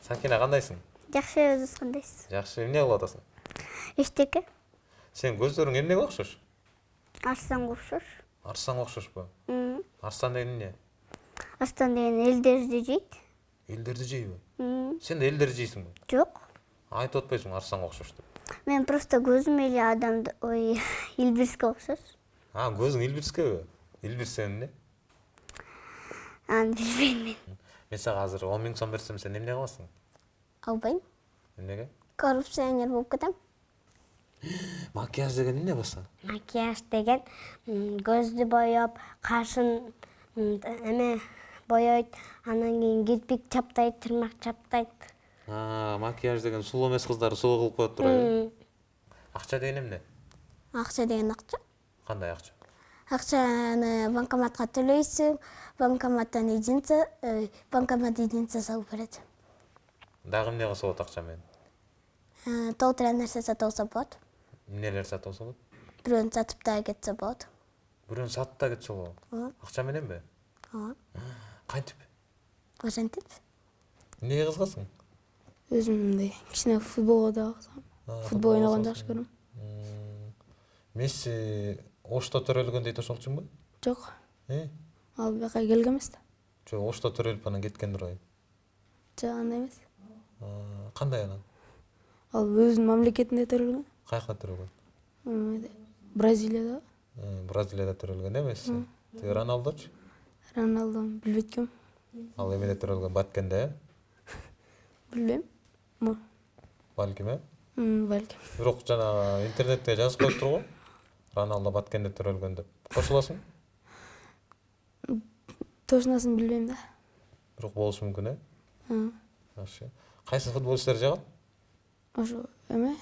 Сакина кандайсың? Жакшы, өзүңүз кандайсыз? Жакшы, эмне кылып атасың? Эчтеке? Сен көздөрүң эмнеге окшош? Арстанга окшош. Арстанга окшошпу? Арстан деген эмне? Арстан деген элдерди жейт. Элдерди жейби? Сен да элдерди жейсиңби? Жок. Айтып атпайсыңбы арстанга окшош деп? Мен просто көзүм эле адамды, илбирске окшош. Көзүң илбирскеби? Илбирс эмне? Аны билбейм мен. Мен сага азыр 10 000 сом берсем, сен эмне кыласың? Албайм. Эмнеге? Коррупционер болуп кетем. Макияж деген эмне болсо? Макияж деген көздү боёп, кашын эме боёйт, анан кийин кирпик чаптайт, тырмак чаптайт. Макияж деген сулуу эмес кыздарды сулуу кылып коет турбайбы? Акча деген эмне? Акча деген акча. Кандай акча? Акчаны банкоматка төлөйсүң, банкомат единица салып берет. Дагы эмне кылса болот акча менен? Толтура нерсе сатып алса болот. Эмнелер сатып алса болот? Бирөөнү сатып да кетсе болот. Бирөөнү сатып да кетсе болот. Акча мененби? Ооба. Кантип? Ошентип. Эмнеге кызыгасың? Өзүм мындай кичине футболго да кызыгам. Футбол ойногонду жакшы көрөм. Месси Ошто төрөлгөн дейт, ошолчумбу? Жок. Ал бияка келген эмес да. Жок, Ошто төрөлүп анан кеткен турбайбы? Жок, андай эмес. Кандай анан? Ал өзүнүн мамлекетинде төрөлгөн. Каяка төрөлгөн? Бразилияда. Бразилияда төрөлгөн да Месси. Тиги Роналдочу? Роналду билбейт экенмин. Ал эмеде төрөлгөн, Баткенде, Билбейм. Балким, Балким. Бирок жанагы интернетте жазып коюптур го. Роналдо Баткенде төрөлгөн деп. Кошуласың? Точносын билбейм да. Бирок болушу мүмкүн, Жакшы. Кайсы футболисттер жагат? Ошо эме?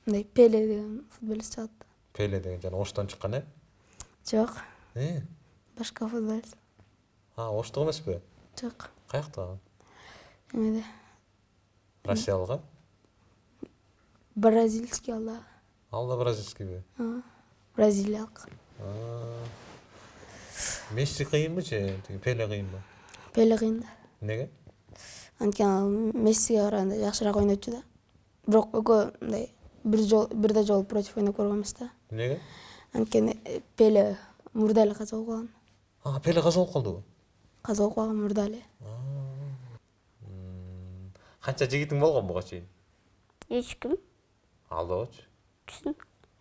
Мындай Пеле деген футболист чыгат. Пеле деген жана Оштон чыккан, Жок. Башка футболист. Оштук эмеспи? Жок. Каяктагы? Эмеде. Россиялык, Бразильский ал да. Ал да бразильскийби? Бразилиялык. Месси кыйынбы же, тиги Пеле кыйынбы? Пеле кыйын да. Эмнеге? Анткени ал Мессиге караганда жакшыраак ойночу да. Бирок экөө мындай бирде жолу против ойноп көргөн эмес да. Эмнеге? Анткени Пеле мурда эле каза болуп калган. Пеле каза болуп калдыбы? Каза болуп калган мурда эле. Канча жигитиң болгон буга чейин? Эч ким. Алдабычы?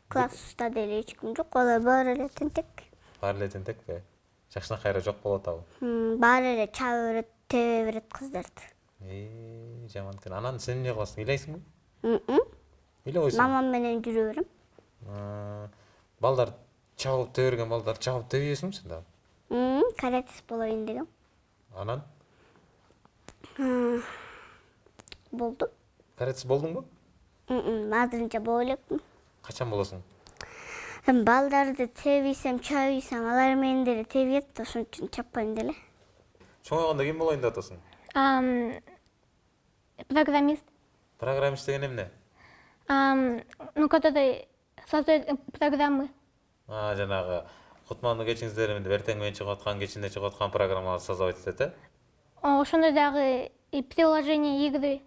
Класста деле эч ким жок. Алар баары эле тентек. Баары эле тентекпи? Жакшына кайра жок болуп атабы? Баары эле чаба берет, тебе берет кыздарды. Жаман экен. Анан сен эмне кыласың? Ыйлайсыңбы? Ыйлабайсың? Мамам менен жүрө берем. Балдар чабып тебе берген балдар чабып тебе ийесиңби сен дагы? Каратист болоюн дегем. Анан? Болду. Каратист болдуңбу? Азырынча боло элекмин. Качан болосуң? Балдарды тебийсем, чабыйсам, алар менен деле тебиет да, ошон үчүн чаппайм деле. Чоңойгондо ким болоюн деп атасың? Программист. Программист деген эмне? Который создает программы. Жанагы кутмандуу кечиңиздер эмне эртең менен чыгып аткан, кечинде чыгып аткан программаларды создавать этет, Ошондой дагы приложение игры.